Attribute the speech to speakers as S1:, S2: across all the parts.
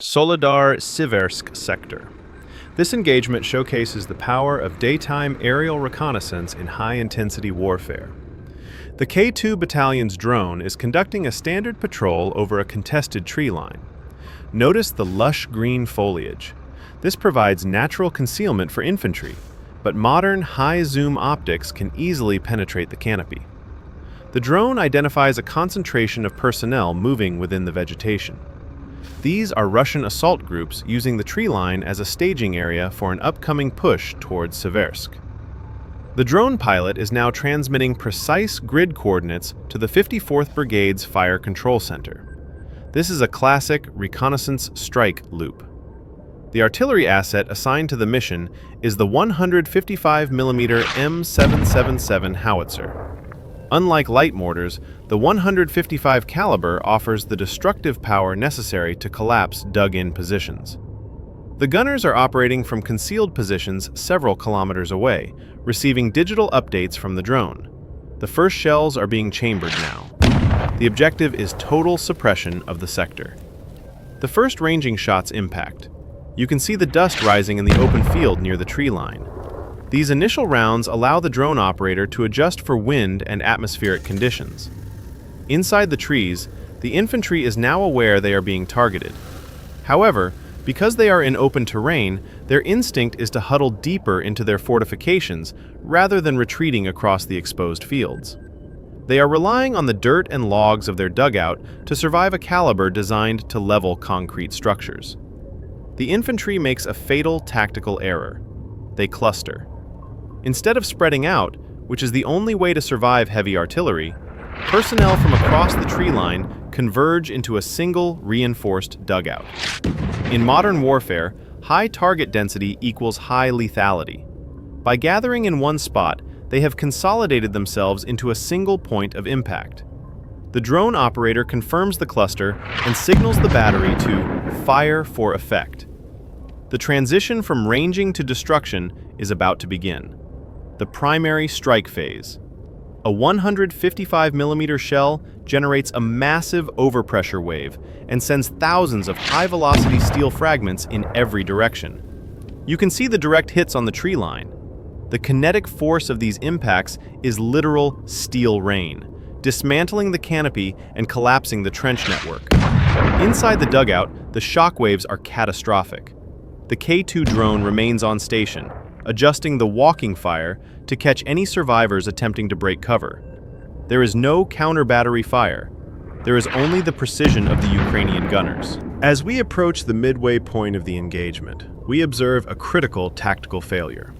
S1: Soledar-Siversk sector. This engagement showcases the power of daytime aerial reconnaissance in high-intensity warfare. The K-2 Battalion's drone is conducting a standard patrol over a contested tree line. Notice the lush green foliage. This provides natural concealment for infantry, but modern high-zoom optics can easily penetrate the canopy. The drone identifies a concentration of personnel moving within the vegetation. These are Russian assault groups using the tree line as a staging area for an upcoming push towards Siversk. The drone pilot is now transmitting precise grid coordinates to the 54th Brigade's Fire Control Center. This is a classic reconnaissance strike loop. The artillery asset assigned to the mission is the 155mm M777 howitzer. Unlike light mortars, the 155 caliber offers the destructive power necessary to collapse dug-in positions. The gunners are operating from concealed positions several kilometers away, receiving digital updates from the drone. The first shells are being chambered now. The objective is total suppression of the sector. The first ranging shots impact. You can see the dust rising in the open field near the tree line. These initial rounds allow the drone operator to adjust for wind and atmospheric conditions. Inside the trees, the infantry is now aware they are being targeted. However, because they are in open terrain, their instinct is to huddle deeper into their fortifications rather than retreating across the exposed fields. They are relying on the dirt and logs of their dugout to survive a caliber designed to level concrete structures. The infantry makes a fatal tactical error. They cluster. Instead of spreading out, which is the only way to survive heavy artillery, personnel from across the tree line converge into a single reinforced dugout. In modern warfare, high target density equals high lethality. By gathering in one spot, they have consolidated themselves into a single point of impact. The drone operator confirms the cluster and signals the battery to fire for effect. The transition from ranging to destruction is about to begin. The primary strike phase. A 155mm shell generates a massive overpressure wave and sends thousands of high-velocity steel fragments in every direction. You can see the direct hits on the tree line. The kinetic force of these impacts is literal steel rain, dismantling the canopy and collapsing the trench network. Inside the dugout, the shock waves are catastrophic. The K-2 drone remains on station, adjusting the walking fire to catch any survivors attempting to break cover. There is no counter-battery fire. There is only the precision of the Ukrainian gunners. As we approach the midway point of the engagement, we observe a critical tactical failure: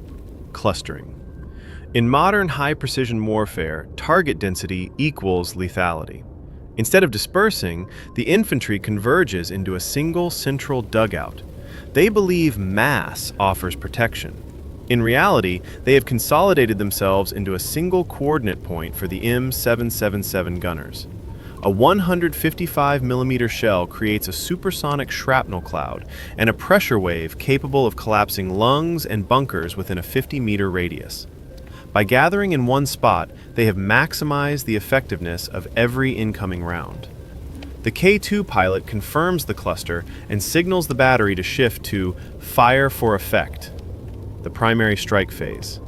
S1: clustering. In modern high-precision warfare, target density equals lethality. Instead of dispersing, the infantry converges into a single central dugout. They believe mass offers protection. In reality, they have consolidated themselves into a single coordinate point for the M777 gunners. A 155mm shell creates a supersonic shrapnel cloud and a pressure wave capable of collapsing lungs and bunkers within a 50-meter radius. By gathering in one spot, they have maximized the effectiveness of every incoming round. The K-2 pilot confirms the cluster and signals the battery to shift to fire for effect, the primary strike phase.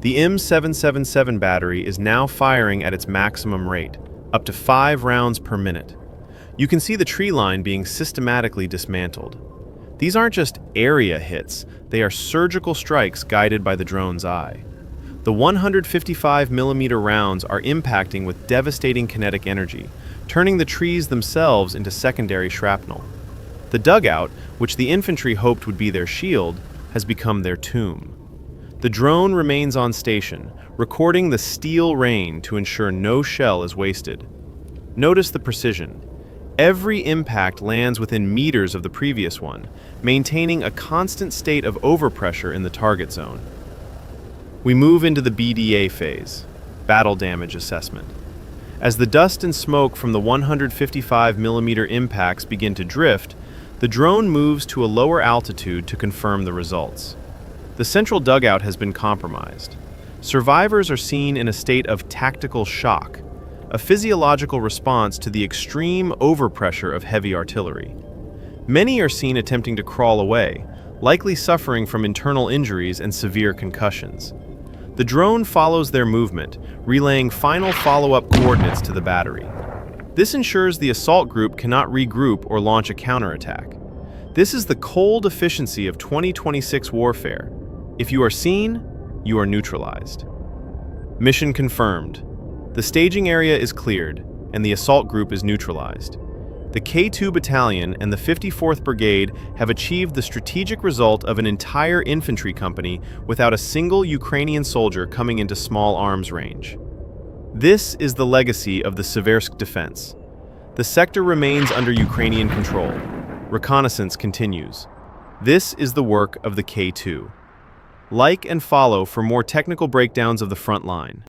S1: The M777 battery is now firing at its maximum rate, up to 5 rounds per minute. You can see the tree line being systematically dismantled. These aren't just area hits, they are surgical strikes guided by the drone's eye. The 155mm rounds are impacting with devastating kinetic energy, turning the trees themselves into secondary shrapnel. The dugout, which the infantry hoped would be their shield, has become their tomb. The drone remains on station, recording the steel rain to ensure no shell is wasted. Notice the precision. Every impact lands within meters of the previous one, maintaining a constant state of overpressure in the target zone. We move into the BDA phase, battle damage assessment. As the dust and smoke from the 155mm impacts begin to drift, the drone moves to a lower altitude to confirm the results. The central dugout has been compromised. Survivors are seen in a state of tactical shock, a physiological response to the extreme overpressure of heavy artillery. Many are seen attempting to crawl away, likely suffering from internal injuries and severe concussions. The drone follows their movement, relaying final follow-up coordinates to the battery. This ensures the assault group cannot regroup or launch a counterattack. This is the cold efficiency of 2026 warfare. If you are seen, you are neutralized. Mission confirmed. The staging area is cleared, and the assault group is neutralized. The K-2 Battalion and the 54th Brigade have achieved the strategic result of an entire infantry company without a single Ukrainian soldier coming into small arms range. This is the legacy of the Siversk defense. The sector remains under Ukrainian control. Reconnaissance continues. This is the work of the K-2. Like and follow for more technical breakdowns of the front line.